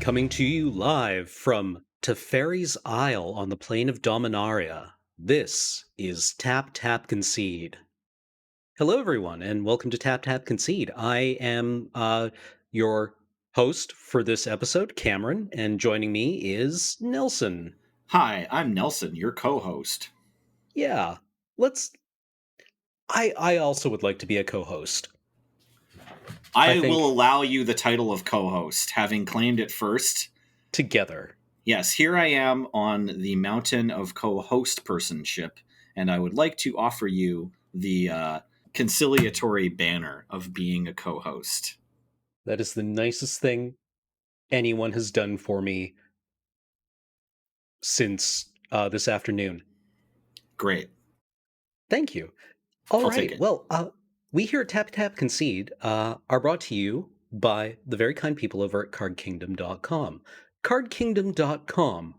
Coming to you live from Teferi's Isle on the plain of Dominaria, this is Tap Tap Concede. Hello, everyone, and welcome to Tap Tap Concede. I am your host for this episode, Cameron, and joining me is Nelson. Hi, I'm Nelson, your co-host. Yeah, let's. I also would like to be a co-host. I I will think allow you the title of co-host, having claimed it first. together. Yes, here I am on the mountain of co-host personship, and I would like to offer you the conciliatory banner of being a co-host. That is the nicest thing anyone has done for me since this afternoon. Great. Thank you. All I'll take right. it. Well, we here at Tap Tap Concede are brought to you by the very kind people over at cardkingdom.com. Cardkingdom.com,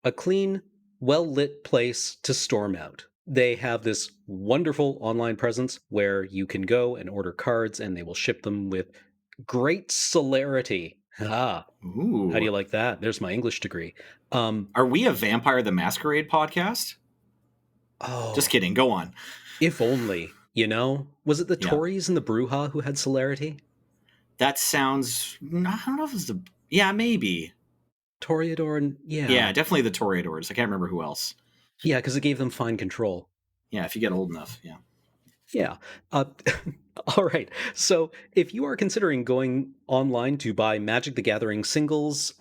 a clean, well-lit place to storm out. They have this wonderful online presence where you can go and order cards and they will ship them with great celerity. Ah, how do Ooh. you like that? There's my English degree. Are we a Vampire the Masquerade podcast? Just Oh, kidding. Go on. if only, you know? Was it the Yeah. Tories and the Bruja who had celerity? That sounds... I don't know if it's the... Yeah, maybe. Toreador and Yeah, yeah. definitely the Toreadors. I can't remember who else. Yeah, because it gave them fine control. Yeah, if you get old enough, yeah. Yeah. Uh, all right. So if you are considering going online to buy Magic the Gathering singles,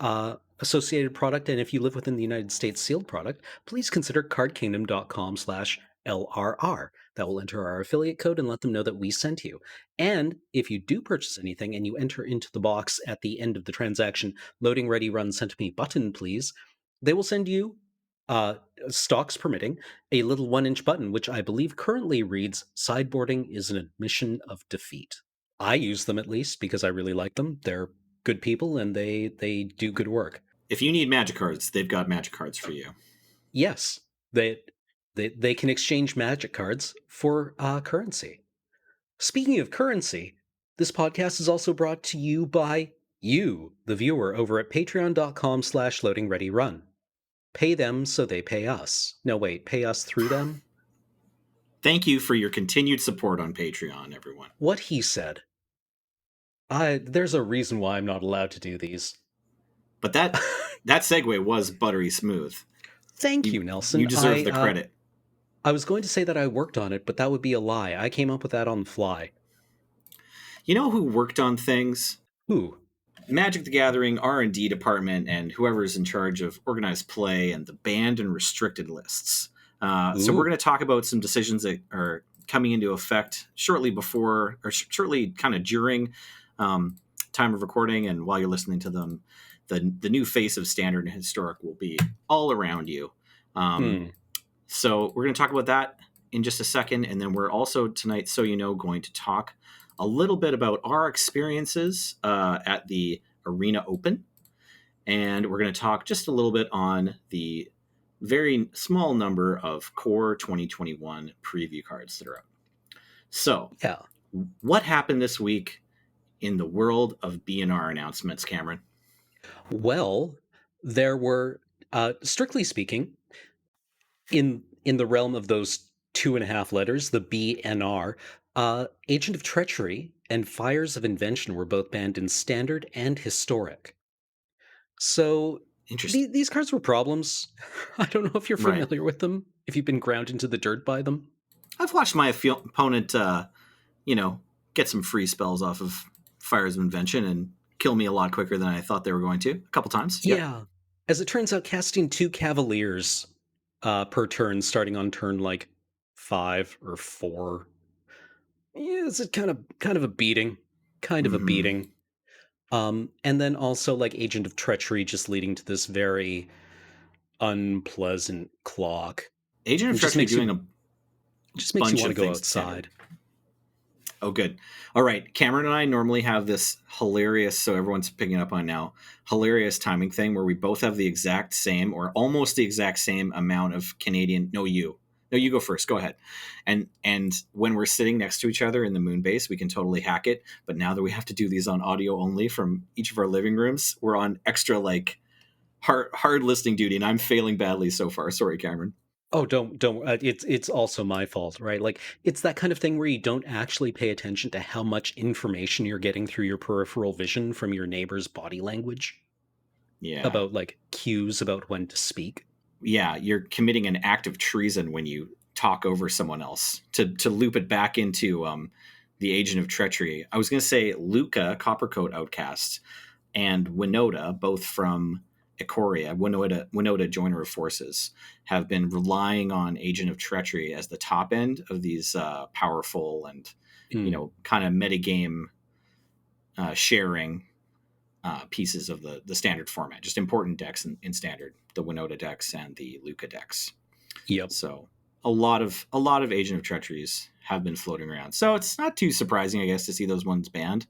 associated product, and if you live within the United States sealed product, please consider cardkingdom.com/LRR. That will enter our affiliate code and let them know that we sent you. And if you do purchase anything and you enter into the box at the end of the transaction, loading ready run sent me button, please, they will send you, uh, stocks permitting, a little 1-inch button, which I believe currently reads, sideboarding is an admission of defeat. I use them at least because I really like them. They're good people and they do good work. If you need magic cards, they've got magic cards for you. Yes, they can exchange magic cards for currency. Speaking of currency, this podcast is also brought to you by you, the viewer, over at patreon.com/loadingreadyrun. Pay them so they pay us. No, wait, pay us through them? Thank you for your continued support on Patreon, everyone. What he said. There's a reason why I'm not allowed to do these. But that segue was buttery smooth. Thank You you, Nelson. you deserve the credit. I was going to say that I worked on it, but that would be a lie. I came up with that on the fly. You know who worked on things? Ooh. Magic the Gathering R&D department and whoever's in charge of organized play and the banned and restricted lists. So we're Ooh. going to talk about some decisions that are coming into effect shortly before or shortly kind of during time of recording, and while you're listening to them, the new face of standard and historic will be all around you. So we're going to talk about that in just a second, and then we're also tonight, so you know, going to talk a little bit about our experiences at the Arena Open, and we're going to talk just a little bit on the very small number of core 2021 preview cards that are out. So, Yeah. what happened this week in the world of BNR announcements, Cameron? Well, there were, strictly speaking, in the realm of those 2.5 letters, the BNR, Agent of Treachery and Fires of Invention were both banned in Standard and Historic. So Interesting. these cards were problems. I don't know if you're Right. familiar with them, if you've been ground into the dirt by them. I've watched my opponent, get some free spells off of Fires of Invention and kill me a lot quicker than I thought they were going to. A couple times. Yep. Yeah. As it turns out, casting 2 Cavaliers per turn, starting on turn like 5 or 4, yeah, it's kind of a beating. Kind of a Mm-hmm. beating. And then also like Agent of Treachery just leading to this very unpleasant clock. Agent It of Treachery doing a just makes you bunch want to of go things to standard. outside. Oh, good. All right. Cameron and I normally have this hilarious, so everyone's picking up on now, hilarious timing thing where we both have the exact same or almost the exact same amount of Canadian, no, you, No, you go first. Go ahead. And when we're sitting next to each other in the moon base, we can totally hack it. But now that we have to do these on audio only from each of our living rooms, we're on extra like hard listening duty, and I'm failing badly so far. Sorry, Cameron. Oh, don't. It's also my fault, right? Like it's that kind of thing where you don't actually pay attention to how much information you're getting through your peripheral vision from your neighbor's body language Yeah. about like cues about when to speak. Yeah, you're committing an act of treason when you talk over someone else. To loop it back into the Agent of Treachery, I was going to say Luca, Coppercoat Outcast, and Winota, both from Ikoria, Winota Joiner of Forces, have been relying on Agent of Treachery as the top end of these powerful and, Mm, kind of metagame sharing pieces of the standard format, just important decks in standard, the Winota decks and the Luca decks. yep. So a lot of Agent of Treacheries have been floating around. So it's not too surprising, I guess, to see those ones banned.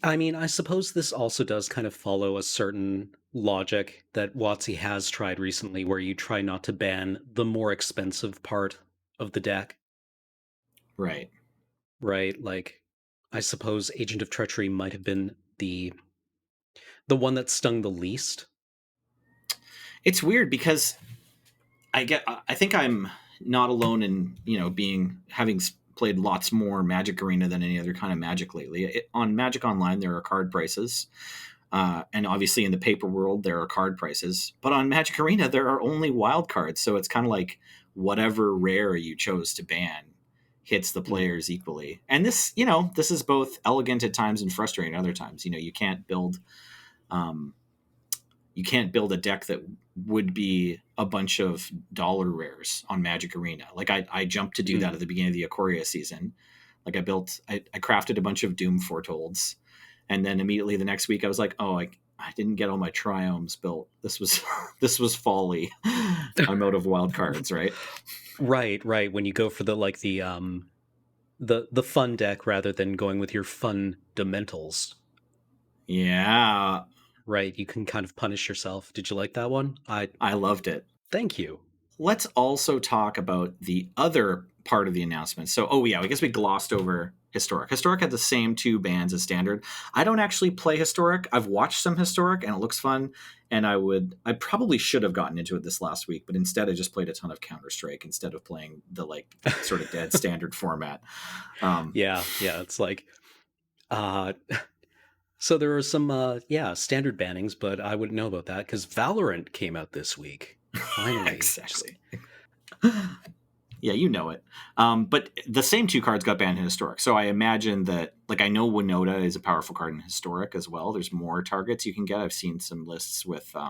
I mean, I suppose this also does kind of follow a certain logic that WotC has tried recently, where you try not to ban the more expensive part of the deck, Right. right? Like, I suppose Agent of Treachery might have been the one that stung the least. It's weird because I think I'm not alone in being having played lots more Magic Arena than any other kind of Magic lately. On Magic Online, there are card prices, and obviously in the paper world there are card prices. But on Magic Arena, there are only wild cards, so it's kind of like whatever rare you chose to ban hits the Mm, players equally. And this is both elegant at times and frustrating at other times. Um, you can't build a deck that would be a bunch of dollar rares on Magic Arena. Like I jumped to do that mm. at the beginning of the Ikoria season. Like I crafted a bunch of Doom Fortolds, and then immediately the next week I was like, oh, I didn't get all my triomes built. This was this was folly. I'm out of wild cards, right? Right, right. When you go for the fun deck rather than going with your fundamentals, Yeah, right? You can kind of punish yourself. Did you like that one? I I loved it. thank you. Let's also talk about the other part of the announcement. So, oh yeah, I guess we glossed over Historic. Historic had the same two bands as Standard. I don't actually play Historic. I've watched some Historic and it looks fun. And I probably should have gotten into it this last week, but instead I just played a ton of Counter Strike instead of playing the like sort of dead Standard format. Um, Yeah, yeah. It's like uh so there are some yeah, standard bannings, but I wouldn't know about that because Valorant came out this week. Finally. Just exactly. Yeah, you know it. But the same two cards got banned in Historic. So I imagine that, like, I know Winota is a powerful card in Historic as well. There's more targets you can get. I've seen some lists with, I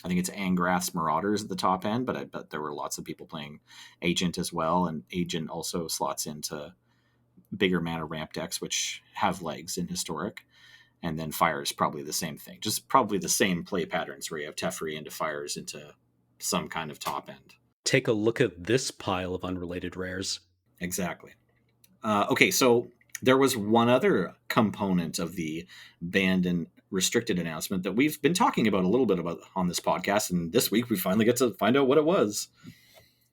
think it's Angrath's Marauders at the top end, but I bet there were lots of people playing Agent as well. And Agent also slots into bigger mana ramp decks, which have legs in Historic. And then Fire is probably the same thing, just probably the same play patterns where you have Teferi into Fires into some kind of top end. take a look at this pile of unrelated rares. Exactly. Okay, so there was one other component of the banned and restricted announcement that we've been talking about a little bit about on this podcast, and this week we finally get to find out what it was.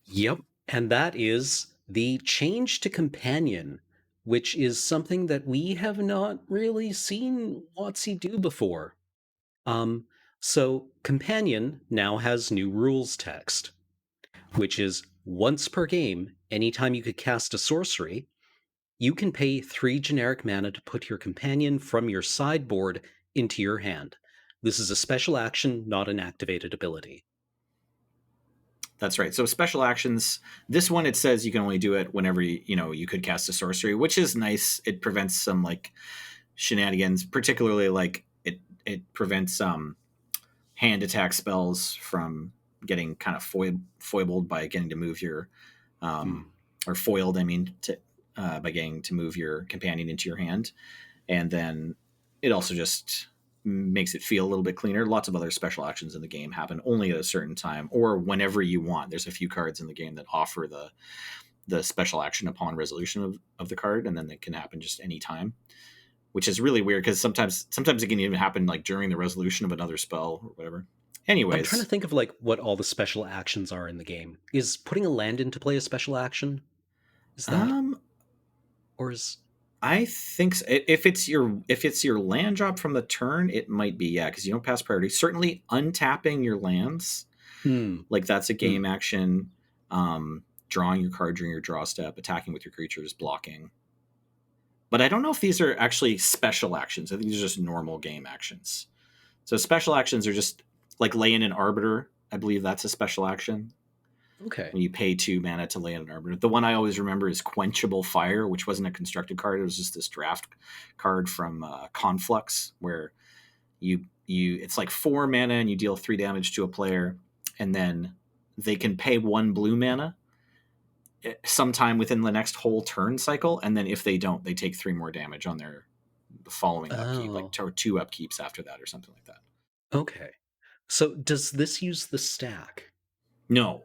Yep. And that is the change to companion, which is something that we have not really seen WotC do before. Um, so companion now has new rules text, which is once per game, anytime you could cast a sorcery, you can pay 3 generic mana to put your companion from your sideboard into your hand. This is a special action, not an activated ability. That's right. So special actions. This one it says you can only do it whenever you could cast a sorcery, which is nice. It prevents some like shenanigans, particularly like it prevents hand attack spells from getting kind of foibled by getting to move your Hmm. or foiled. I mean, by getting to move your companion into your hand, and then it also just makes it feel a little bit cleaner. Lots of other special actions in the game happen only at a certain time or whenever you want. There's a few cards in the game that offer the special action upon resolution of the card, and then it can happen just any time, which is really weird because sometimes it can even happen like during the resolution of another spell or whatever. I'm trying to Anyways, think of like what all the special actions are in the game. Is putting a land into play a special action? Is that um, or is I think so. If it's your land drop from the turn, it might be, yeah, because you don't pass priority. Certainly, untapping your lands, hmm. like that's a Hmm. game action. Drawing your card during your draw step, attacking with your creatures, blocking. But I don't know if these are actually special actions. I think these are just normal game actions. So special actions are just like lay in an arbiter. I believe that's a special action. Okay. When you pay 2 mana to lay in an arbiter. The one I always remember is Quenchable Fire, which wasn't a constructed card. It was just this draft card from Conflux, where you it's like 4 mana and you deal 3 damage to a player, and then they can pay 1 blue mana sometime within the next whole turn cycle, and then if they don't, they take 3 more damage on their following upkeep, like Oh. 2 upkeeps after that or something like that. Okay. So does this use the stack? No,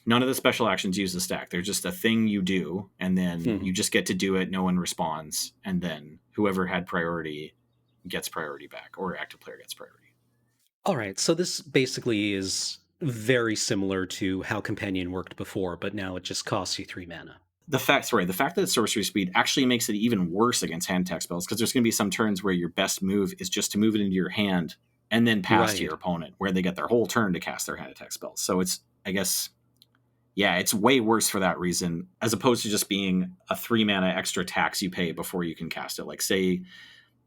none of the special actions use the stack. They're just a thing you do, and then Hmm. you just get to do it. No one responds, and then whoever had priority gets priority back, or active player gets priority. All right. So this basically is very similar to how Companion worked before, but now it just costs you 3 mana. The fact that it's sorcery speed actually makes it even worse against hand attack spells, because there's going to be some turns where your best move is just to move it into your hand and then pass to your Right. opponent, where they get their whole turn to cast their hand attack spells. So it's, I guess, yeah, it's way worse for that reason, as opposed to just being a 3 mana extra tax you pay before you can cast it. Like, say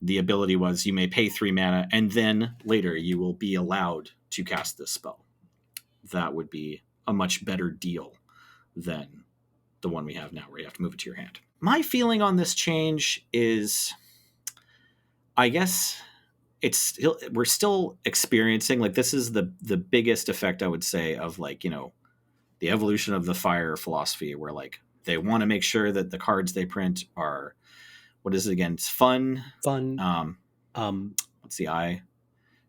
the ability was you may pay 3 mana and then later you will be allowed to cast this spell. That would be a much better deal than the one we have now, where you have to move it to your hand. My feeling on this change is, I guess it's still, we're still experiencing, like, this is the biggest effect, I would say, of, like, the evolution of the fire philosophy, where, like, they want to make sure that the cards they print are, what is it again? It's fun. Fun. Um, Um, what's the I?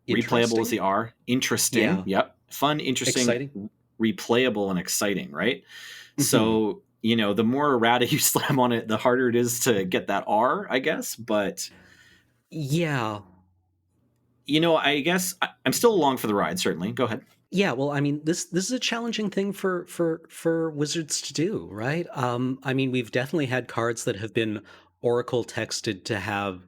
Replayable is interesting. the R. Interesting. Yeah. Yep. Fun, interesting, Exciting. replayable, and exciting, right? Hmm. So, the more errata you slam on it, the harder it is to get that R, I guess. But, Yeah. I guess I'm still along for the ride, certainly. Go ahead. Yeah, well, I mean, this is a challenging thing for wizards to do, right? I mean, we've definitely had cards that have been oracle texted to have,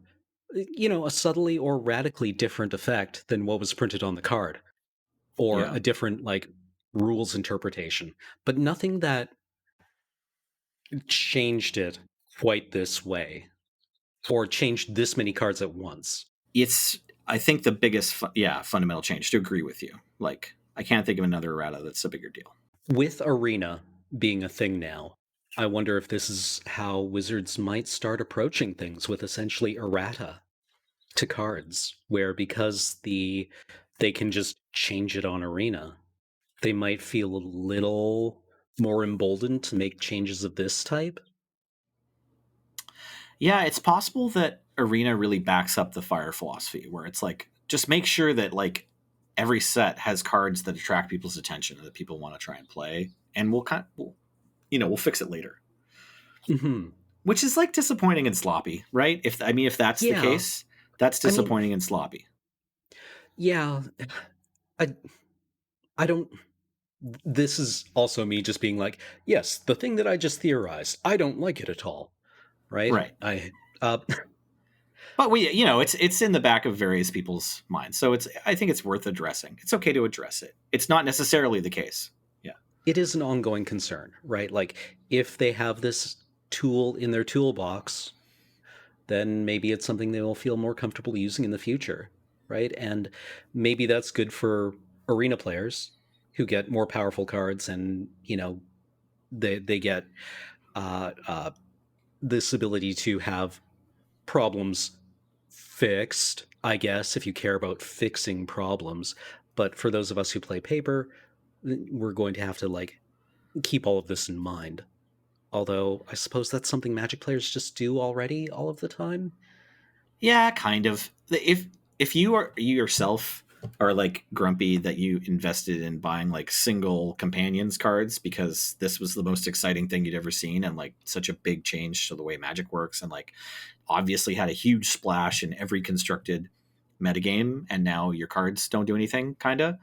a subtly or radically different effect than what was printed on the card, or Yeah. a different like rules interpretation, but nothing that changed it quite this way, or changed this many cards at once. It's, I think, the biggest, fundamental change, to agree with you. Like, I can't think of another errata that's a bigger deal. With Arena being a thing now, I wonder if this is how wizards might start approaching things with essentially errata to cards, where because they can just change it on Arena, they might feel a little more emboldened to make changes of this type. Yeah, it's possible that Arena really backs up the fire philosophy, where it's like, just make sure that, like, every set has cards that attract people's attention and that people want to try and play, and we'll fix it later. Hmm. Which is, like, disappointing and sloppy, right? If that's the Yeah, case, that's I mean, disappointing and sloppy. yeah, I I don't. This is also me just being like, yes, the thing that I just theorized, I don't like it at all, right? Right. Uh, But it's in the back of various people's minds. So I think it's worth addressing. It's okay to address it. It's not necessarily the case. Yeah. it is an ongoing concern, right? Like if they have this tool in their toolbox, then maybe it's something they will feel more comfortable using in the future, right? And maybe that's good for arena players who get more powerful cards, and they get uh, uh, this ability to have problems fixed, I guess, if you care about fixing problems. But for those of us who play paper, we're going to have to like keep all of this in mind. Although I suppose that's something Magic players just do already all of the time. Yeah, kind of. If you yourself are, like, grumpy that you invested in buying, like, single companions cards because this was the most exciting thing you'd ever seen, and, like, such a big change to the way Magic works, and, like, obviously had a huge splash in every constructed metagame, and now your cards don't do anything, kind of.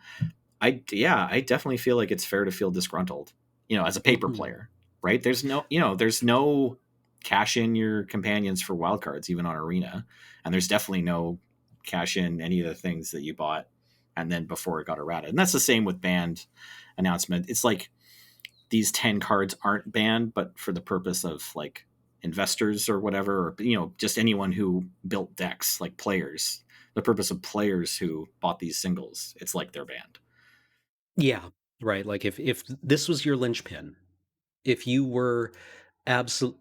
I definitely feel like it's fair to feel disgruntled, as a paper Mhm. player, right? There's no cash in your companions for wildcards, even on Arena, and there's definitely no cash in any of the things that you bought and then before it got errata. And that's the same with banned announcement. It's like these 10 cards aren't banned, but for the purpose of like investors or whatever, or just anyone who built decks, like players, the purpose of players who bought these singles, it's like they're banned. Yeah, right. Like if this was your linchpin, if you were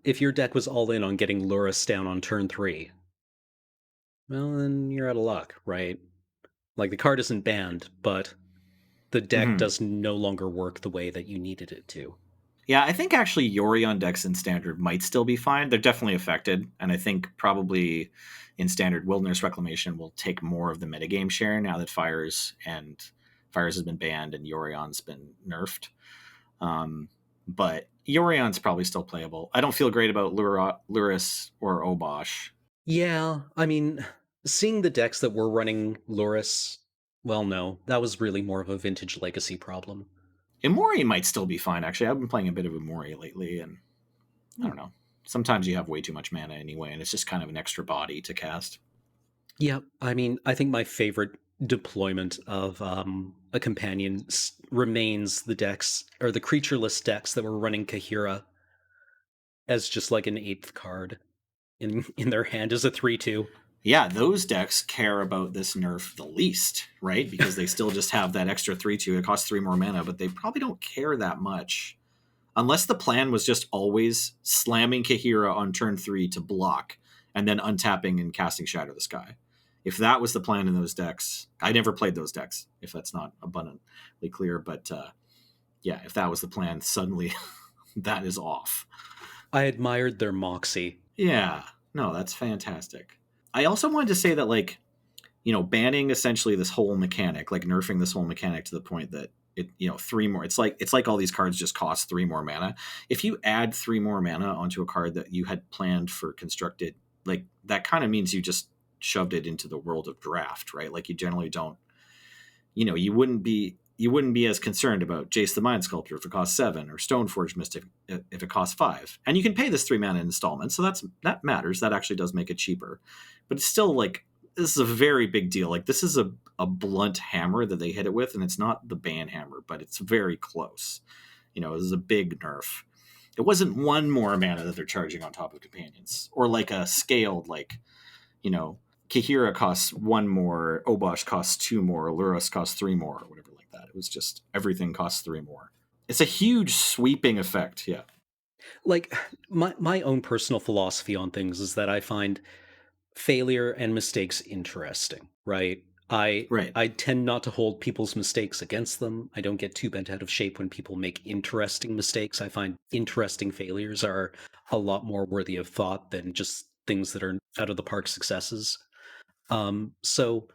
if your deck was all in on getting Lurrus down on turn 3, well then you're out of luck, right? Like the card isn't banned, but the deck Hmm. does no longer work the way that you needed it to. Yeah, I think actually Yori on decks in standard might still be fine. They're definitely affected, and I think probably in standard Wilderness Reclamation will take more of the metagame share now that Fires has been banned and Yorion's been nerfed. Um, but Yorion's probably still playable. I don't feel great about Luris or Obosh. Yeah, I mean, seeing the decks that were running Lurrus, well, no, that was really more of a vintage legacy problem. Imori might still be fine, actually. I've been playing a bit of Imori lately, and I Hmm. don't know. Sometimes you have way too much mana anyway, and it's just kind of an extra body to cast. Yeah, I mean, I think my favorite deployment of a companion remains the decks or the creatureless decks that were running Kahira as just like an eighth card in their hand as a 3/2. Yeah, those decks care about this nerf the least, right? Because they still just have that extra 3/2. It costs 3 more mana, but they probably don't care that much. Unless the plan was just always slamming Kahira on turn 3 to block and then untapping and casting Shatter the Sky. If that was the plan in those decks, I never played those decks, if that's not abundantly clear. But yeah, if that was the plan, suddenly that is off. I admired their moxie. Yeah, no, that's fantastic. I also wanted to say that, like, banning essentially this whole mechanic, like nerfing this whole mechanic to the point that three more. It's like all these cards just cost 3 more mana. If you add 3 more mana onto a card that you had planned for constructed, like that kind of means you just shoved it into the world of draft, right? Like you generally don't, you wouldn't be as concerned about Jace the Mind Sculptor if it costs 7 or Stoneforge Mystic if it costs 5. And you can pay this 3 mana in installments, so that matters. That actually does make it cheaper. But it's still like this is a very big deal. Like this is a blunt hammer that they hit it with, and it's not the ban hammer, but it's very close. This is a big nerf. It wasn't 1 more mana that they're charging on top of companions, or like a scaled you know, Kahira costs 1 more, Obosh costs 2 more, Lurus costs 3 more, or whatever like that. It was just everything costs 3 more. It's a huge sweeping effect. Yeah. Like my own personal philosophy on things is that I find failure and mistakes interesting, right? I Right. I tend not to hold people's mistakes against them. I don't get too bent out of shape when people make interesting mistakes. I find interesting failures are a lot more worthy of thought than just things that are out of the park successes. So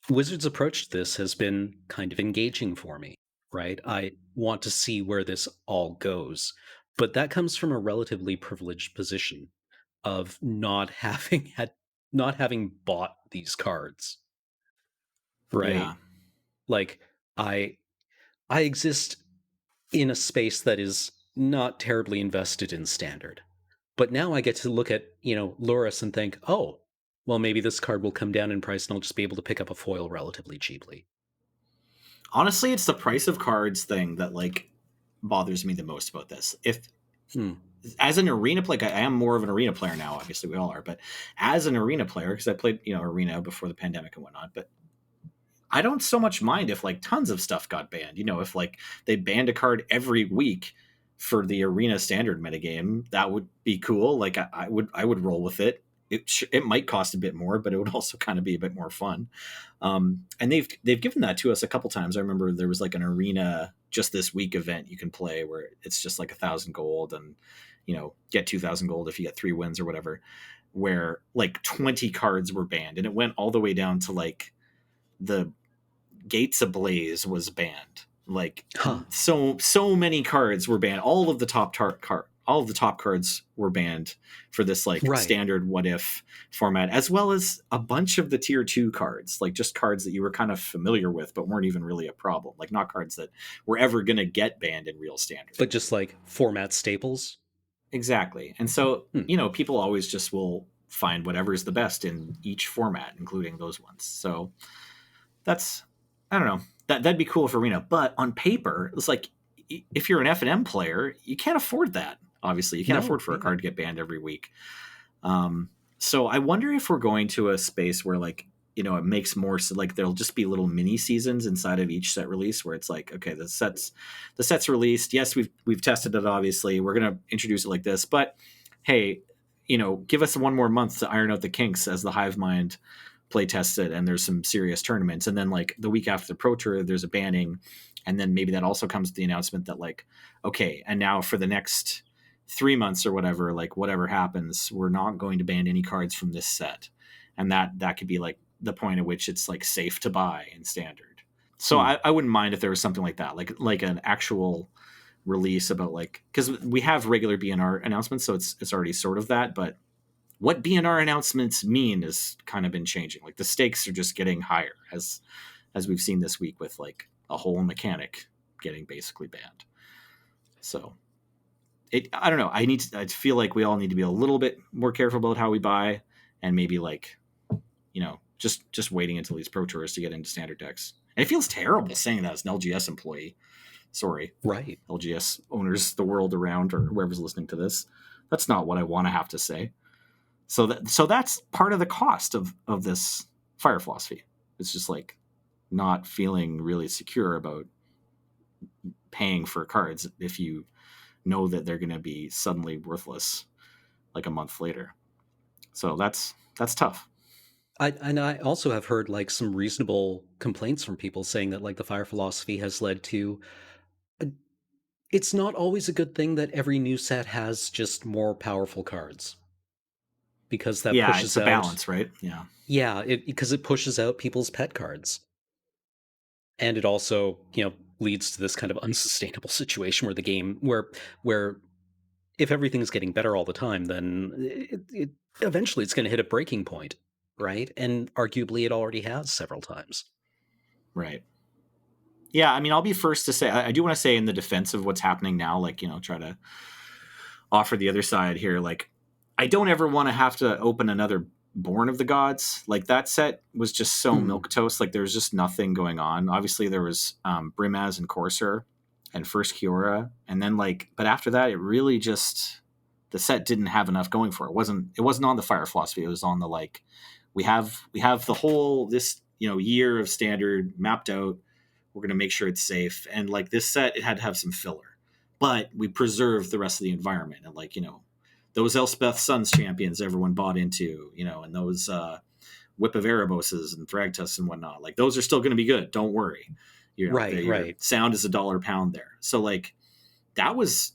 Wizards' approach to this has been kind of engaging for me, right? I want to see where this all goes. But that comes from a relatively privileged position of not having bought these cards, right? Yeah. Like I I exist in a space that is not terribly invested in standard. But now I get to look at, Loris and think, "Oh, well maybe this card will come down in price and I'll just be able to pick up a foil relatively cheaply." Honestly, it's the price of cards thing that like bothers me the most about this. If Hmm. as an arena player, like I am more of an arena player now. Obviously, we all are. But as an arena player, because I played arena before the pandemic and whatnot, but I don't so much mind if like tons of stuff got banned. If like they banned a card every week for the arena standard metagame, that would be cool. Like I would roll with it. It might cost a bit more, but it would also kind of be a bit more fun. And they've given that to us a couple times. I remember there was like an arena just this week event you can play where it's just like 1,000 gold and get 2,000 gold if you get 3 wins or whatever. Where like 20 cards were banned, and it went all the way down to like the Gates Ablaze was banned. Like Huh. so many cards were banned. All of the top all of the top cards were banned for this like Right. standard what if format, as well as a bunch of the tier 2 cards, like just cards that you were kind of familiar with but weren't even really a problem, like not cards that were ever going to get banned in real standard. But just like format staples. Exactly. And so, Hmm. people always just will find whatever is the best in each format, including those ones. So that's, I don't know, that'd be cool for Arena. But on paper, it's like if you're an F&M player, you can't afford that. Obviously, you can't No, afford for a yeah. card to get banned every week. So I wonder if we're going to a space where like, it makes more so like there'll just be little mini seasons inside of each set release where it's like, okay, the set's released. Yes, we've tested it. Obviously, we're gonna introduce it like this, but hey, give us one more month to iron out the kinks as the Hive Mind play tests it, and there's some serious tournaments, and then like the week after the Pro Tour, there's a banning, and then maybe that also comes with the announcement that like, okay, and now for the next 3 months or whatever, like whatever happens, we're not going to ban any cards from this set, and that could be like the point at which it's like safe to buy in standard. So Hmm. I wouldn't mind if there was something like that, like an actual release about like, because we have regular BNR announcements, so it's already sort of that, but what BNR announcements mean has kind of been changing. Like the stakes are just getting higher as we've seen this week with like a whole mechanic getting basically banned. So I don't know. I feel like we all need to be a little bit more careful about how we buy, and maybe like, just waiting until these pro tours to get into standard decks. And it feels terrible saying that as an LGS employee. Sorry, Right. LGS owners the world around, or whoever's listening to this. That's not what I want to have to say. So that's part of the cost of this fire philosophy. It's just like not feeling really secure about paying for cards if you know that they're going to be suddenly worthless like a month later. So that's tough. I also have heard like some reasonable complaints from people saying that like the fire philosophy has led to it's not always a good thing that every new set has just more powerful cards because that Yeah, it's pushes a out balance, right? Yeah, yeah, because it pushes out people's pet cards. And it also, leads to this kind of unsustainable situation where the game where if everything's getting better all the time, then it eventually it's going to hit a breaking point, right? And arguably it already has several times. right. Yeah, I mean, I'll be first to say I do want to say in the defense of what's happening now, like try to offer the other side here. Like, I don't ever want to have to open another Born of the Gods. Like that set was just so Mm, milk toast. Like there was just nothing going on. Obviously, there was Brimaz and Corsair and first Kiora, and then like, but after that, it really just the set didn't have enough going for it. It wasn't on the fire philosophy. It was on the like, we have the whole this year of standard mapped out. We're going to make sure it's safe, and like this set, it had to have some filler, but we preserved the rest of the environment, and like those Elspeth Suns champions everyone bought into, and those Whip of Ereboses and Thragtusk and whatnot, like those are still going to be good. Don't worry, right, your right. sound is $1 a pound there. So like that was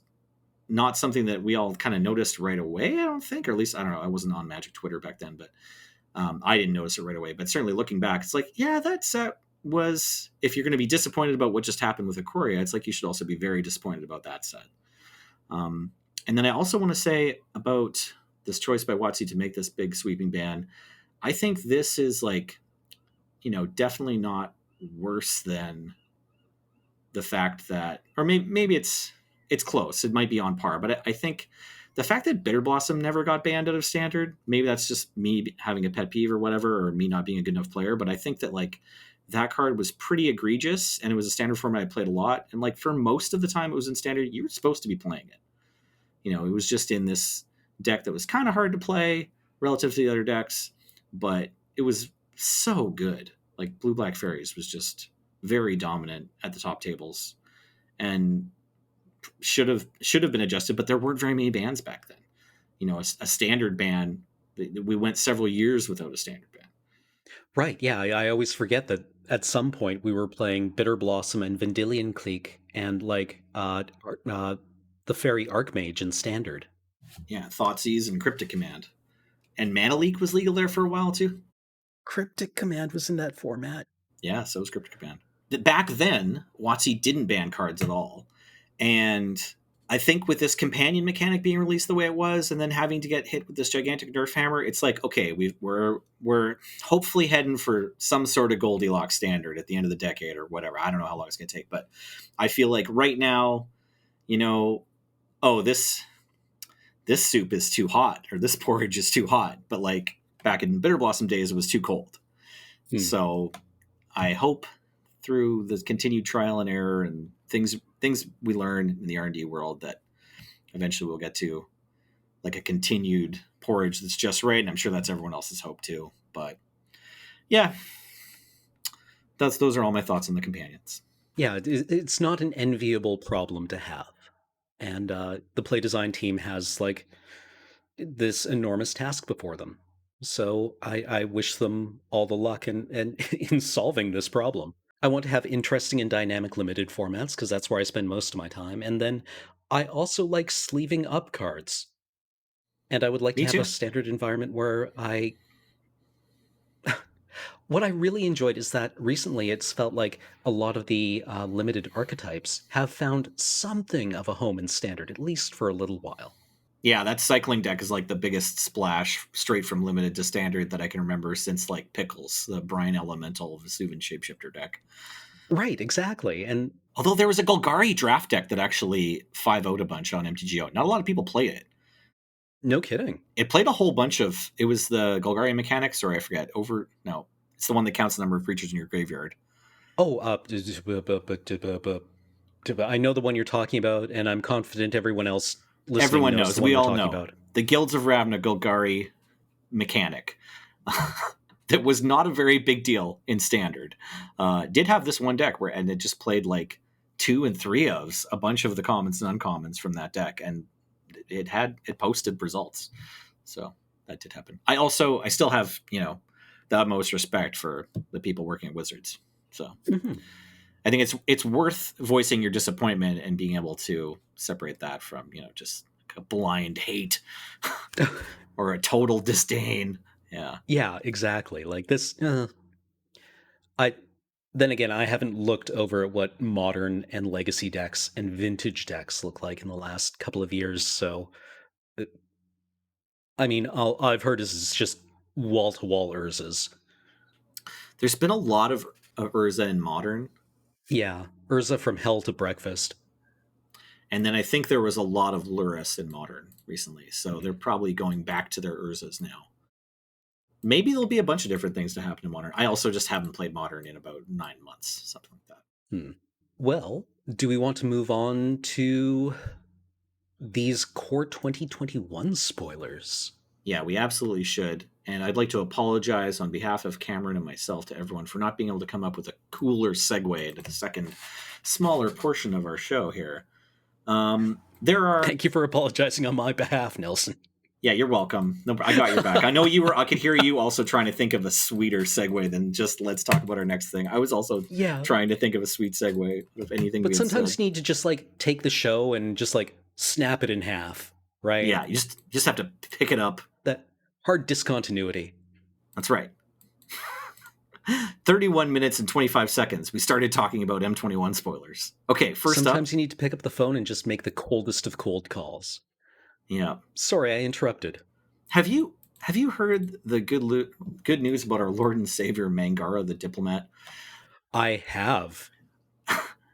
not something that we all kind of noticed right away. I don't think, or at least I don't know. I wasn't on Magic Twitter back then, but I didn't notice it right away. But certainly looking back, it's like, yeah, that set was. If you're going to be disappointed about what just happened with Ikoria, it's like you should also be very disappointed about that set. Um, and then I also want to say about this choice by WotC to make this big sweeping ban. I think this is like, definitely not worse than the fact that, or maybe it's close. It might be on par, but I think the fact that Bitter Blossom never got banned out of standard, maybe that's just me having a pet peeve or whatever, or me not being a good enough player. But I think that like that card was pretty egregious, and it was a standard format I played a lot, and like for most of the time it was in standard, you were supposed to be playing it. It was just in this deck that was kind of hard to play relative to the other decks, but it was so good. Like Blue Black Fairies was just very dominant at the top tables, and should have been adjusted, but there weren't very many bans back then. A standard ban, we went several years without a standard ban. Right, yeah, I always forget that at some point we were playing Bitter Blossom and Vendilion Clique and like the Fairy Archmage in Standard. Yeah, Thoughtseize and Cryptic Command, and Mana Leak was legal there for a while too. Cryptic Command was in that format. Yeah, so was Cryptic Command. Back then, WotC didn't ban cards at all, and I think with this companion mechanic being released the way it was, and then having to get hit with this gigantic Nerf hammer, it's like, okay, we're hopefully heading for some sort of Goldilocks standard at the end of the decade or whatever. I don't know how long it's going to take, but I feel like right now, you know, oh, this soup is too hot or this porridge is too hot, but like back in Bitter Blossom days, it was too cold. Hmm. So I hope through the continued trial and error and things we learn in the R&D world that eventually we'll get to like a continued porridge that's just right, and I'm sure that's everyone else's hope too. But yeah, those are all my thoughts on the companions. Yeah, it's not an enviable problem to have. And the play design team has like this enormous task before them. So I wish them all the luck and in solving this problem. I want to have interesting and dynamic limited formats because that's where I spend most of my time. And then I also like sleeving up cards. And I would like to Me have a too. standard environment where I. What I really enjoyed is that recently it's felt like a lot of the limited archetypes have found something of a home in standard, at least for a little while. Yeah, that cycling deck is like the biggest splash straight from limited to standard that I can remember since like Pickles, the Brine Elemental Vesuvian Shapeshifter deck. Right, exactly. And Although there was a Golgari draft deck that actually 5-0'd a bunch on MTGO. Not a lot of people played it. no kidding. It played a whole bunch of. It was the Golgari mechanics, or I forget. Over no, it's the one that counts the number of creatures in your graveyard. Oh, I know the one you're talking about, and I'm confident everyone else listening Everyone knows knows. the one We we're all talking know about. the Guilds of Ravna Golgari mechanic. That was not a very big deal in standard. Did have this one deck where, and it just played like 2 and 3 ofs a bunch of the commons and uncommons from that deck, and it posted results. So that did happen. I still have the utmost respect for the people working at Wizards. So Hmm. I think it's worth voicing your disappointment and being able to separate that from just a blind hate or a total disdain. Yeah. Yeah, exactly. Like this. I then again, I haven't looked over at what modern and legacy decks and vintage decks look like in the last couple of years. So, uh, I mean, I've heard this is just wall to wall Urzas. There's been a lot of Urza in modern, Yeah, Urza from Hell to Breakfast. and then I think there was a lot of Luris in modern recently. So they're probably going back to their Urzas now. Maybe there'll be a bunch of different things to happen in modern. I also just haven't played modern in about 9 months, something like that. Hmm. Well, do we want to move on to these core 2021 spoilers? Yeah, we absolutely should. And I'd like to apologize on behalf of Cameron and myself to everyone for not being able to come up with a cooler segue into the second, smaller portion of our show here. There are, Thank you for apologizing on my behalf, Nelson. yeah, you're welcome. No, I got your back. I know you were. I could hear you also trying to think of a sweeter segue than just let's talk about our next thing. I was also Yeah, trying to think of a sweet segue of anything we but had sometimes said. you need to just like take the show and just like snap it in half, right? Yeah, you just have to pick it up. That hard discontinuity. That's right. 31 minutes and 25 seconds. We started talking about M21 spoilers. Okay, first up, Sometimes you need to pick up the phone and just make the coldest of cold calls. yeah. Sorry, I interrupted. Have you heard the good news about our Lord and Savior Mangara the Diplomat? I have.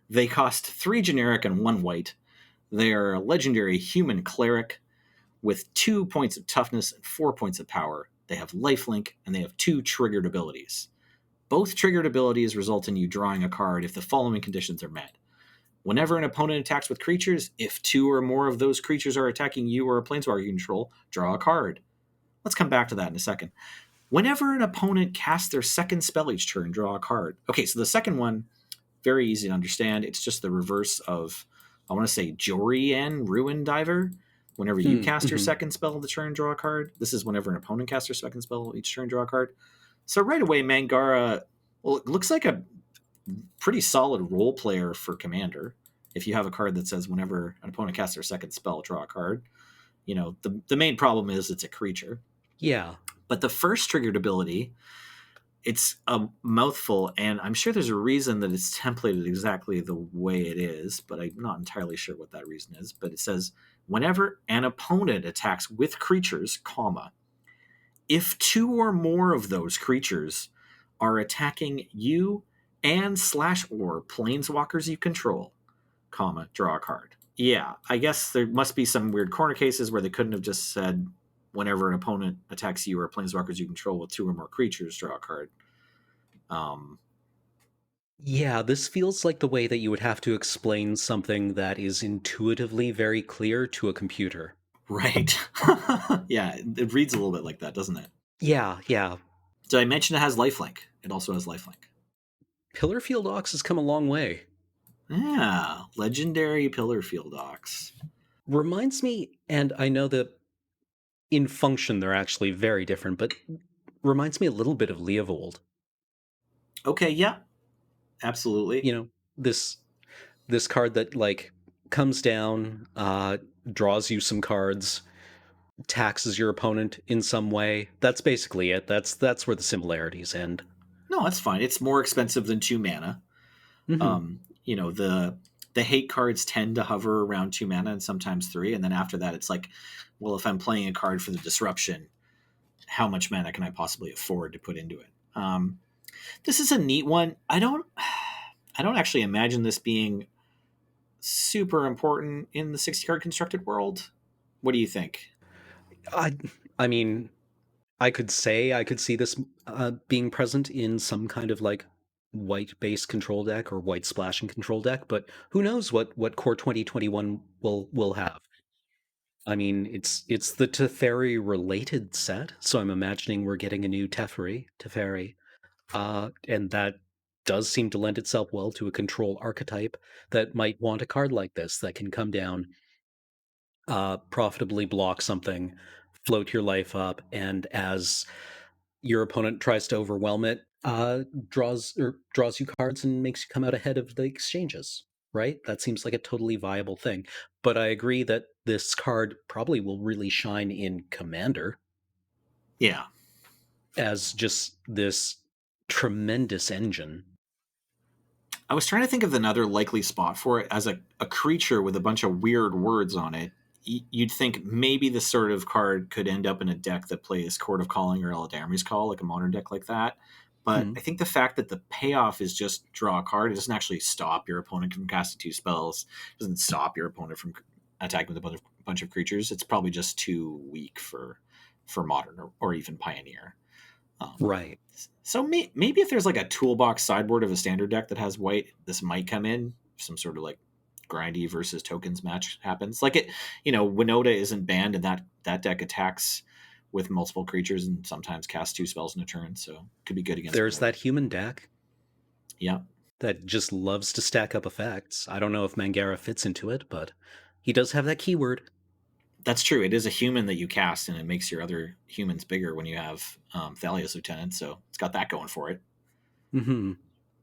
They cost 3 generic and 1 white. They are a legendary human cleric with 2 points of toughness and 4 points of power. They have lifelink and they have 2 triggered abilities. Both triggered abilities result in you drawing a card if the following conditions are met. Whenever an opponent attacks with creatures, if 2 or more of those creatures are attacking you or a planeswalker you control, draw a card. Let's come back to that in a second. Whenever an opponent casts their second spell each turn, draw a card. Okay, so the second one, very easy to understand. It's just the reverse of, I want to say, Jorian Ruin Diver. Whenever you cast your Mm-hmm. second spell of the turn, draw a card. This is whenever an opponent casts their second spell each turn, draw a card. So right away, Mangara, well, it looks like a pretty solid role player for Commander. If you have a card that says whenever an opponent casts their second spell, draw a card. The main problem is it's a creature. Yeah. But the first triggered ability It's a mouthful, and I'm sure there's a reason that it's templated exactly the way it is, but I'm not entirely sure what that reason is. But it says, whenever an opponent attacks with creatures, comma, if two or more of those creatures are attacking you and slash or planeswalkers you control, comma, draw a card. Yeah, I guess there must be some weird corner cases where they couldn't have just said whenever an opponent attacks you or planeswalkers you control with two or more creatures, draw a card. Um, Yeah, this feels like the way that you would have to explain something that is intuitively very clear to a computer. right. Yeah, it reads a little bit like that, doesn't it? Yeah, yeah. Did I mention it has lifelink? It also has lifelink. Pillar Field Ox has come a long way. Yeah, legendary pillar field ox. Reminds me, and I know that in function they're actually very different, but reminds me a little bit of Leovold. Okay, yeah, absolutely. You know, this card that like comes down, draws you some cards, taxes your opponent in some way. That's basically it. That's where the similarities end. No, that's fine. It's more expensive than 2 mana. Hmm. The hate cards tend to hover around 2 mana and sometimes three, and then after that, it's like, well, if I'm playing a card for the disruption, how much mana can I possibly afford to put into it? This is a neat one. I don't actually imagine this being super important in the 60 card constructed world. What do you think? I I mean, I could say I could see this being present in some kind of like white base control deck or white splashing control deck, but who knows what Core 2021 will have. I mean, it's the Teferi related set, so I'm imagining we're getting a new Teferi, and that does seem to lend itself well to a control archetype that might want a card like this that can come down, profitably block something, float your life up, and as your opponent tries to overwhelm it, draws you cards and makes you come out ahead of the exchanges. Right? That seems like a totally viable thing. But I agree that this card probably will really shine in Commander Yeah, as just this tremendous engine. I was trying to think of another likely spot for it as a creature with a bunch of weird words on it. You'd think maybe this sort of card could end up in a deck that plays Court of Calling or Eladamri's Call, like a modern deck like that. But Hmm. I think the fact that the payoff is just draw a card, it doesn't actually stop your opponent from casting two spells, it doesn't stop your opponent from attacking with a bunch of creatures. It's probably just too weak for modern or even pioneer. Um, Right. so maybe if there's like a toolbox sideboard of a standard deck that has white, this might come in. Some sort of like grindy versus tokens match happens. Like Winota isn't banned, and that deck attacks with multiple creatures and sometimes casts two spells in a turn, so it could be good against There's Winota. that human deck Yeah, that just loves to stack up effects. I don't know if Mangara fits into it, but he does have that keyword. that's true. It is a human that you cast, and it makes your other humans bigger when you have Thalia's Lieutenant, so it's got that going for it. Hmm.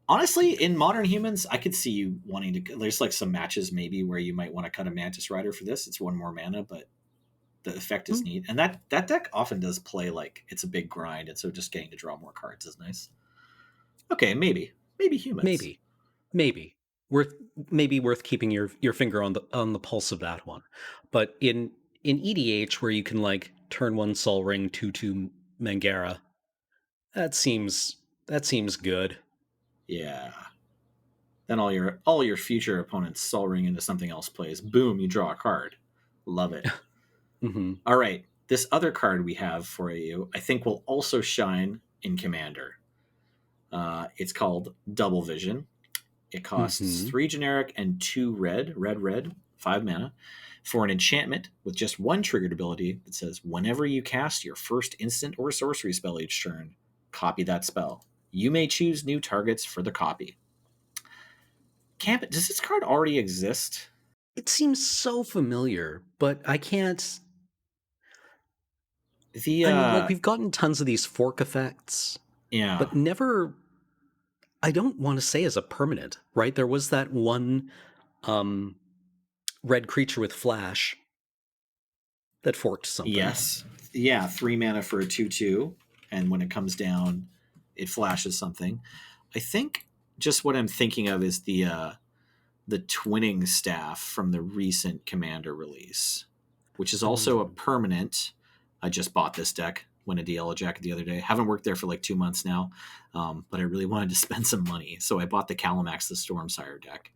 Honestly, in modern humans, I could see you wanting to. There's like some matches maybe where you might want to cut a Mantis Rider for this. It's one more mana, but the effect is neat. And that deck often does play like it's a big grind, and so just getting to draw more cards is nice. Okay, maybe humans. Maybe, maybe worth maybe worth keeping your finger on the pulse of that one. But in EDH, where you can like turn one Sol Ring two Mangara, that seems good. Yeah. Then all your future opponents Sol Ring into something else plays. Boom, you draw a card. Love it. Hmm. All right, this other card we have for you, I think will also shine in Commander. It's called Double Vision. It costs Hmm. 3 generic and 2 red, 5 mana, for an enchantment with just one triggered ability that says whenever you cast your first instant or sorcery spell each turn, copy that spell. You may choose new targets for the copy. Camp, does this card already exist? It seems so familiar, but I can't. The I mean, like we've gotten tons of these fork effects, yeah, but never. I don't want to say as a permanent, right? There was that one um, red creature with flash that forked something. yes, yeah, 3 mana for a 2/2, and when it comes down, it flashes something. I think just what I'm thinking of is the twinning staff from the recent Commander release, which is also a Hmm. permanent. I just bought this deck, went into Yellow Jacket the other day. Haven't worked there for like 2 months now, but I really wanted to spend some money, so I bought the Calamax the Stormsire deck,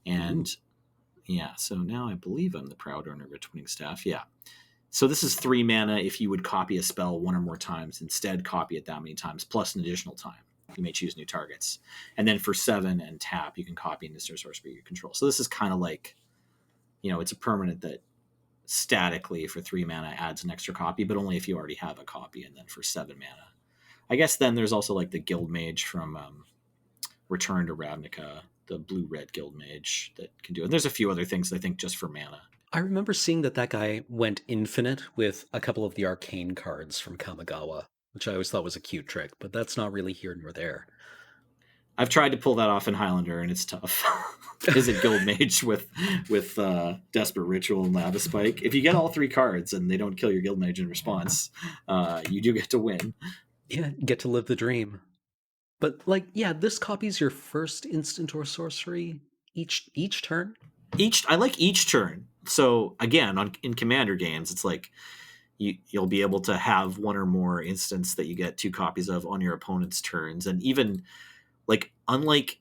and Ooh. yeah, so now I believe I'm the proud owner of a twinning staff. Yeah, so this is 3 mana if you would copy a spell one or more times. Instead, copy it that many times, plus an additional time. You may choose new targets. And then for 7 and tap, you can copy an instant sorcery you control. So this is kind of like, it's a permanent that statically for 3 mana adds an extra copy, but only if you already have a copy. And then for 7 mana. I guess then there's also like the Guild Mage from Return to Ravnica, the blue-red Guild Mage that can do it. And there's a few other things, I think, just for mana. I remember seeing that guy went infinite with a couple of the arcane cards from Kamigawa, which I always thought was a cute trick, but that's not really here nor there. I've tried to pull that off in Highlander, and it's tough. Is it Guild Mage with Desperate Ritual and Lava Spike? If you get all 3 cards and they don't kill your Guild Mage in response, you do get to win. Yeah, get to live the dream. But like, yeah, this copies your first instant or sorcery each turn. I like each turn. So again, in Commander games, it's like you'll be able to have one or more instants that you get 2 copies of on your opponent's turns, and even like unlike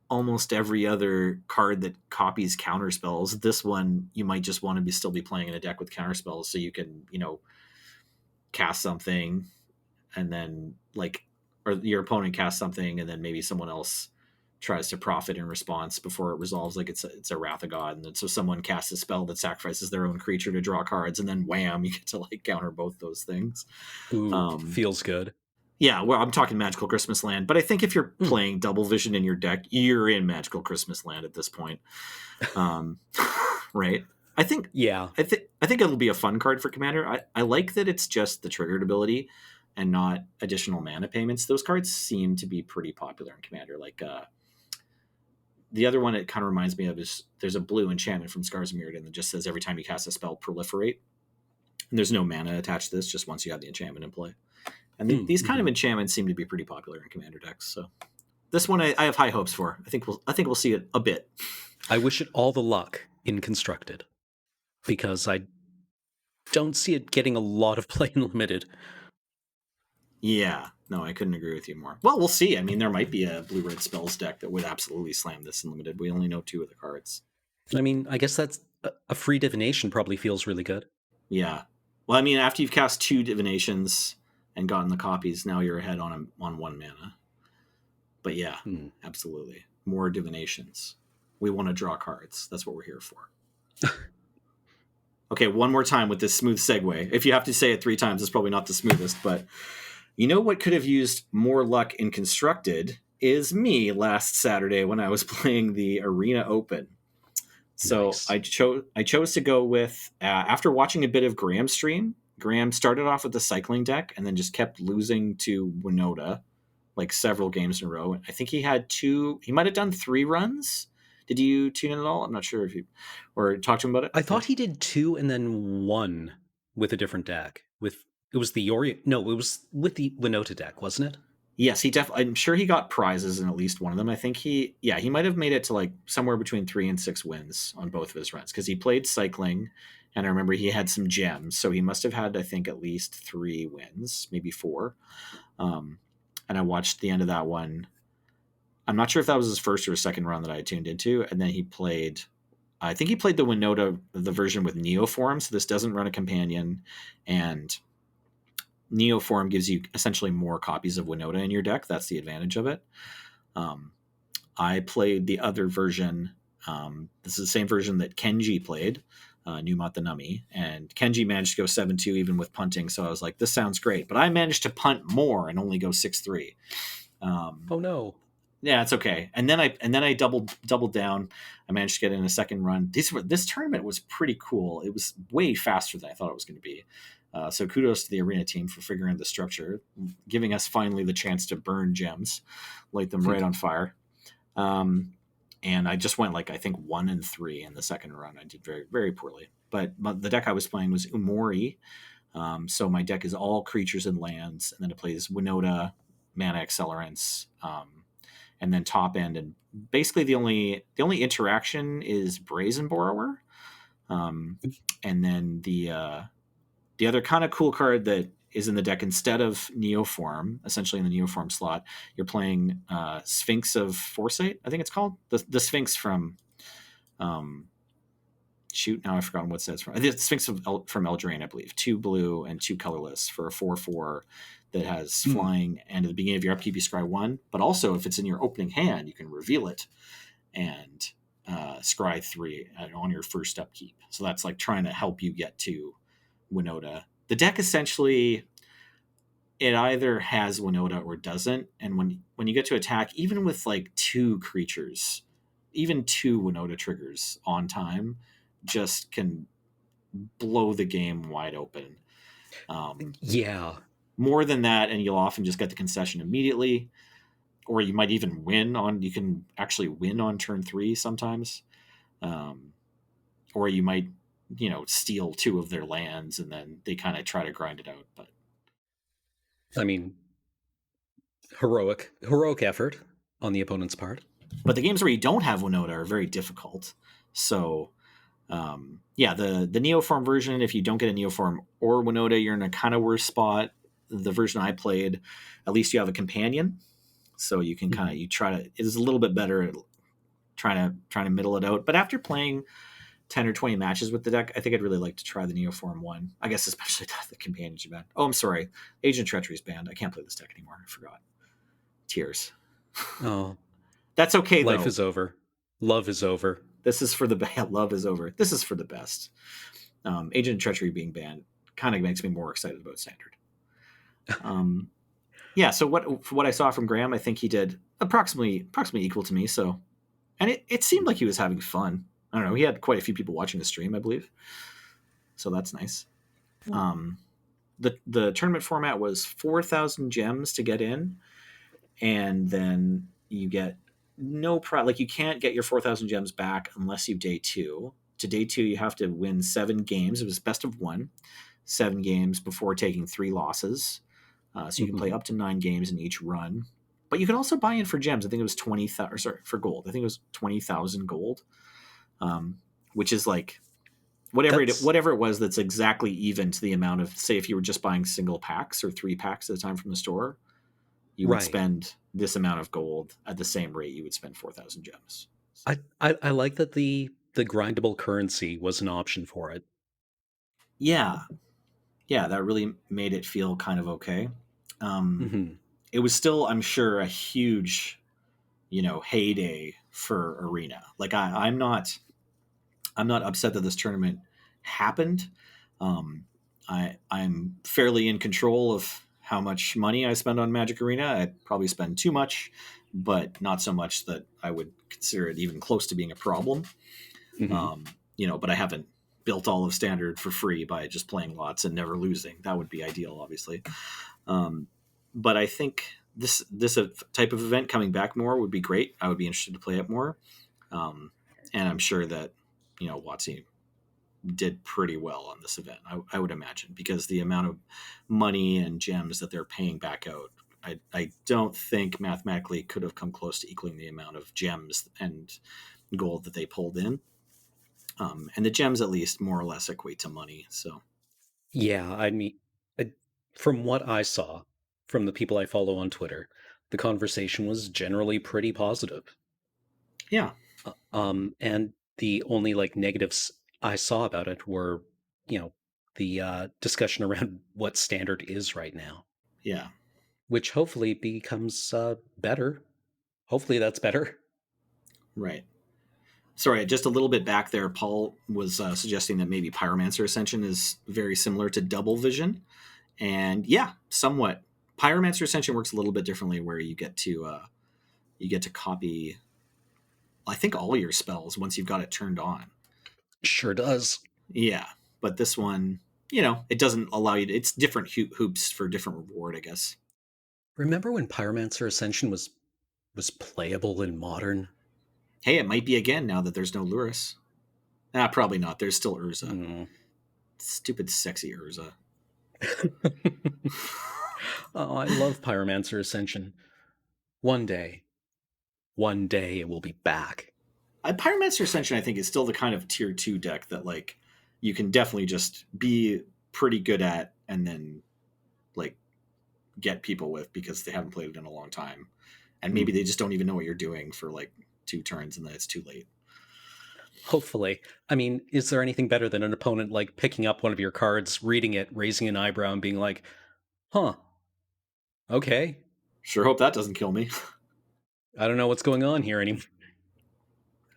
almost every other card that copies counter spells, this one you might just want to still be playing in a deck with counter spells, so you can cast something and then or your opponent casts something and then maybe someone else tries to profit in response before it resolves, like it's a Wrath of God, and then so someone casts a spell that sacrifices their own creature to draw cards, and then wham, you get to like counter both those things. Ooh, um feels good. yeah, well, I'm talking Magical Christmas Land, but I think if you're Mm, playing Double Vision in your deck, you're in Magical Christmas Land at this point. um right, i think yeah. I think it'll be a fun card for Commander. I like that it's just the triggered ability and not additional mana payments. Those cards seem to be pretty popular in Commander. Like the other one it kind of reminds me of is there's a blue enchantment from Scars of Mirrodin that just says every time you cast a spell, proliferate. And there's no mana attached to this, just once you have the enchantment in play. And these kind of Mhm. enchantments seem to be pretty popular in Commander decks. So this one I have high hopes for. I think we'll see it a bit. I wish it all the luck in constructed because I don't see it getting a lot of play in limited. Yeah, no, I couldn't agree with you more. Well, we'll see. I mean, there might be a blue red spells deck that would absolutely slam this in limited. We only know 2 of the cards. I mean, I guess that's a free divination probably feels really good. Yeah. Well, I mean, after you've cast 2 divinations and gotten the copies, now you're ahead on 1 mana. But yeah, Hmm. absolutely. More divinations. We want to draw cards. That's what we're here for. Okay, one more time with this smooth segue. If you have to say it 3 times, it's probably not the smoothest, but you know what could have used more luck in constructed is me last Saturday when I was playing the Arena Open. So Nice. I chose to go with after watching a bit of Graham's stream. Graham started off with the cycling deck and then just kept losing to Winota like several games in a row. I think he had 2. He might have done 3 runs. Did you tune in at all? I'm not sure if you or talk to him about it. I Yeah. thought he did 2 and then 1 with a different deck. With it was the Yori. No, it was with the Winota deck, wasn't it? Yes, he definitely. I'm sure he got prizes in at least one of them. I think he might have made it to like somewhere between 3 and 6 wins on both of his runs because he played cycling, and I remember he had some gems, so he must have had I think at least 3 wins, maybe 4. Um, and I watched the end of that one. I'm not sure if that was his first or his second run that I tuned into, and then he played. I think he played the Winota the version with Neoform, so this doesn't run a companion, and Neoform gives you essentially more copies of Winota in your deck. That's the advantage of it. Um, I played the other version. This is the same version that Kenji played, Numat the Nummy, and Kenji managed to go 7-2 even with punting. So I was like, this sounds great. But I managed to punt more and only go 6-3. Oh no. Yeah, it's okay. And then I doubled down. I managed to get in a second run. This tournament was pretty cool. It was way faster than I thought it was going to be. So kudos to the arena team for figuring out the structure, giving us finally the chance to burn gems, light them right on fire. Um, and I just went like I think 1-3 in the second run. I did very very poorly. But the deck I was playing was Umori. So my deck is all creatures and lands, and then it plays Winota, mana accelerants, and then top end, and basically the only interaction is Brazen Borrower, um, and then the other kind of cool card that is in the deck instead of Neoform, essentially in the Neoform slot, you're playing Sphinx of Foresight. I think it's called the Sphinx from. Um, Shoot, now I've forgotten what sets from. It's Sphinx from Eldraine, I believe. 2 blue and 2 colorless for a 4/4 that has Hmm. flying. And at the beginning of your upkeep, you scry 1. But also, if it's in your opening hand, you can reveal it and scry 3 on your first upkeep. So that's like trying to help you get to Winota. The deck essentially, it either has Winota or doesn't. And when you get to attack, even with like 2 creatures, even 2 Winota triggers on time, just can blow the game wide open. Um, Yeah. More than that, and you'll often just get the concession immediately, or you might even win on. You can actually win on turn 3 sometimes, um, or you might, steal 2 of their lands, and then they kind of try to grind it out. I mean, heroic effort on the opponent's part. But the games where you don't have Winota are very difficult. So yeah, the Neoform version, if you don't get a Neoform or Winota, you're in a kind of worse spot. The version I played, at least you have a companion, so you can kind of Mhm. you try to. It is a little bit better at trying to middle it out. But after playing 10 or 20 matches with the deck, I think I'd really like to try the Neoform one. I guess especially the companionship band. Oh, I'm sorry, Agent Treachery's banned. I can't play this deck anymore. I forgot. Tears. Oh, That's okay life though. is over. Love is over. This is for the love is over. This is for the best. Agent Treachery being banned kind of makes me more excited about Standard. Um, yeah. So what I saw from Graham, I think he did approximately equal to me. So, and it seemed like he was having fun. I don't know. He had quite a few people watching the stream, I believe. So that's nice. Um, the tournament format was 4,000 gems to get in, and then you get like you can't get your 4,000 gems back unless you day 2. To day 2, you have to win 7 games. It was best of 1, 7 games before taking 3 losses. So you can play Mhm. up to 9 games in each run. But you can also buy in for gems. I think it was 20,000. Sorry, for gold. I think it was 20,000 gold, um, which is like That's whatever it was. That's exactly even to the amount of, say, if you were just buying single packs or 3 packs at a time from the store, you would right. spend this amount of gold at the same rate you would spend 4,000 gems. So, I like that the grindable currency was an option for it. yeah, yeah, that really made it feel kind of okay. Um, Hmm. it was still, I'm sure, a huge, heyday for Arena. Like I'm not upset that this tournament happened. Um, I'm fairly in control of how much money I spend on Magic Arena. I probably spend too much, but not so much that I would consider it even close to being a problem. Hmm. Um, but I haven't built all of Standard for free by just playing lots and never losing. That would be ideal, obviously. Um, but I think this type of event coming back more would be great. I would be interested to play it more, and I'm sure that Watsy did pretty well on this event. I would imagine, because the amount of money and gems that they're paying back out, I don't think mathematically could have come close to equaling the amount of gems and gold that they pulled in. And the gems, at least, more or less equate to money. So Yeah, I mean, I, from what I saw from the people I follow on Twitter, the conversation was generally pretty positive. yeah, And the only like negatives I saw about it were, you know, the discussion around what standard is right now, yeah, which hopefully becomes better. Hopefully that's better. right. Sorry, just a little bit back there. Paul was suggesting that maybe Pyromancer Ascension is very similar to Double Vision, and yeah, somewhat. Pyromancer Ascension works a little bit differently, where you get to copy, I think, all your spells once you've got it turned on. Sure does. Yeah, but this one, it doesn't allow you to. It's different hoops for different reward, I guess. Remember when Pyromancer Ascension was playable in modern? Hey, it might be again now that there's no Luris. Probably not. There's still Urza. Mm. Stupid, sexy Urza. Oh, I love Pyromancer Ascension. One day, one day it will be back. Pyromancer Ascension, I think, is still the kind of tier 2 deck that like you can definitely just be pretty good at and then like get people with because they haven't played it in a long time. And maybe they Mhm. just don't even know what you're doing for like 2 turns and then it's too late. Hopefully. I mean, is there anything better than an opponent like picking up one of your cards, reading it, raising an eyebrow, and being like, huh, okay, Sure hope that doesn't kill me. I don't know what's going on here anymore.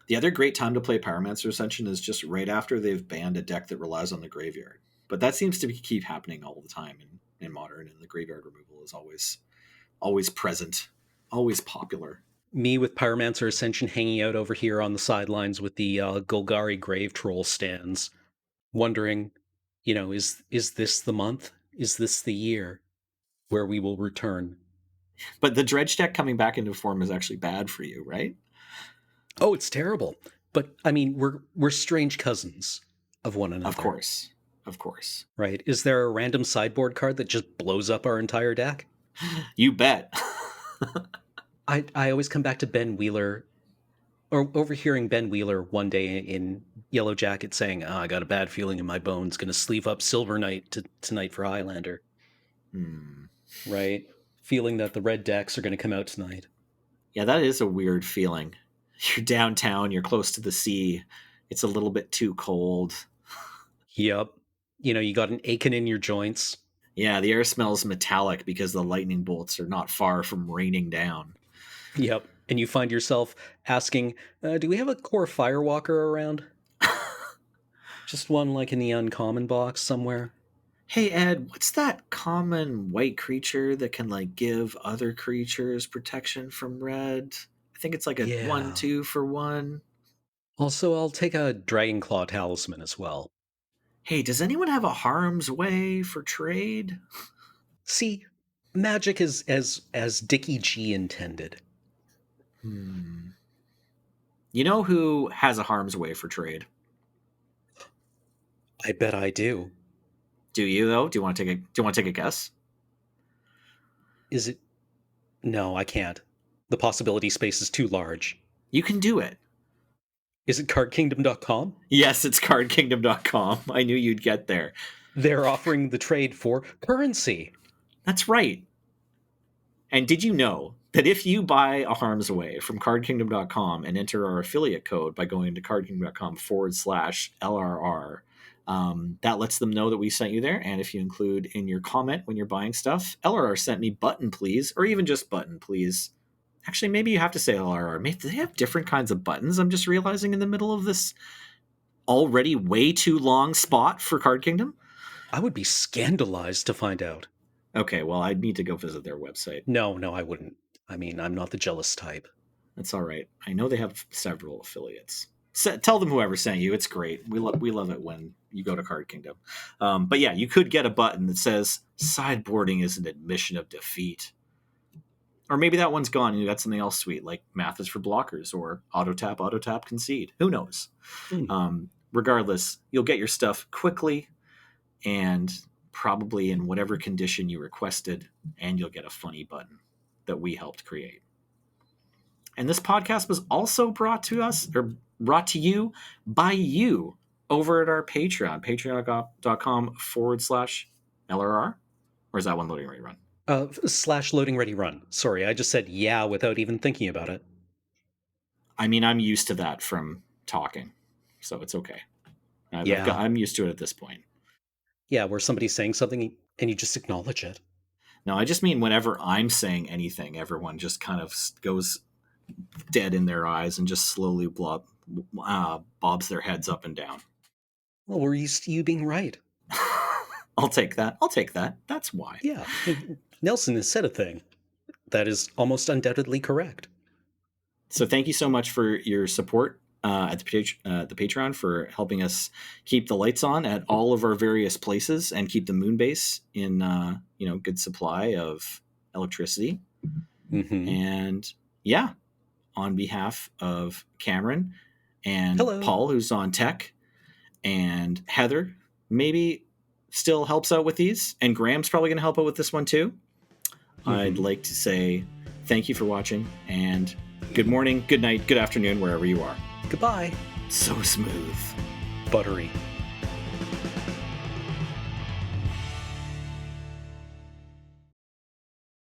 The other great time to play Pyromancer Ascension is just right after they've banned a deck that relies on the graveyard. But that seems to keep happening all the time in Modern, and the graveyard removal is always present, always popular. Me with Pyromancer Ascension hanging out over here on the sidelines with the Golgari Grave Troll stands, wondering, is this the month? Is this the year where we will return? But the dredge deck coming back into form is actually bad for you, right? Oh, it's terrible. But I mean, we're strange cousins of one Of another, course. Of course. right? Is there a random sideboard card that just blows up our entire deck? You bet. I always come back to Ben Wheeler, or overhearing Ben Wheeler one day in Yellow Jacket saying, I got a bad feeling in my bones, gonna sleeve up Silver Knight tonight for Highlander, Hmm. right? Feeling that the red decks are gonna come out tonight. Yeah, that is a weird feeling. You're downtown, you're close to the sea, it's a little bit too cold. Yep. You got an aching in your joints. Yeah, the air smells metallic because the lightning bolts are not far from raining down. Yep. And you find yourself asking, do we have a core Firewalker around? Just one like in the uncommon box somewhere? Hey Ed, what's that common white creature that can like give other creatures protection from red? I think it's like a one Yeah. two for one. Also, I'll take a Dragonclaw Talisman as well. Hey, does anyone have a harm's way for trade? See, magic is as Dickie G intended. Hmm. You know who has a harm's way for trade? I bet I do. Do you though? Do you want to take a guess? Is it? No, I can't. The possibility space is too large. You can do it. Is it cardkingdom.com? Yes, it's cardkingdom.com. I knew you'd get there. They're offering the trade for currency. That's right. And did you know that if you buy a Harm's Way from cardkingdom.com and enter our affiliate code by going to cardkingdom.com/LRR, that lets them know that we sent you there. And if you include in your comment when you're buying stuff, LRR sent me button, please, or even just button, please. Actually, maybe you have to say LRR. Maybe they have different kinds of buttons. I'm just realizing in the middle of this already way too long spot for Card Kingdom. I would be scandalized to find out. Okay, well, I need to go visit their website. No, no, I wouldn't. I mean, I'm not the jealous type. That's all right. I know they have several affiliates. Tell them whoever sent you. It's great. We love it when you go to Card Kingdom. But yeah, you could get a button that says sideboarding is an admission of defeat. Or maybe that one's gone and you got something else sweet like math is for blockers or auto tap, concede. Who knows? Hmm. Regardless, you'll get your stuff quickly and probably in whatever condition you requested, and you'll get a funny button that we helped create. And this podcast was also brought to you by you over at our Patreon, patreon.com/LRR. Or is that one loading ready run? Slash loading ready run. Sorry, I just said yeah without even thinking about it. I mean, I'm used to that from talking, so it's okay. Yeah. I'm used to it at this point. Yeah, where somebody's saying something and you just acknowledge it. No, I just mean whenever I'm saying anything, everyone just kind of goes dead in their eyes and just slowly bobs their heads up and down. Well, we're used to you being right. I'll take that. I'll take that. That's why. Yeah. Nelson has said a thing that is almost undoubtedly correct. So thank you so much for your support at the Patreon for helping us keep the lights on at all of our various places and keep the moon base in good supply of electricity. Mm-hmm. And yeah, on behalf of Cameron and Hello. Paul, who's on tech, and Heather, maybe still helps out with these, and Graham's probably going to help out with this one too. I'd Mm-hmm. like to say thank you for watching, and good morning, good night, good afternoon, wherever you are. Goodbye. So smooth. Buttery.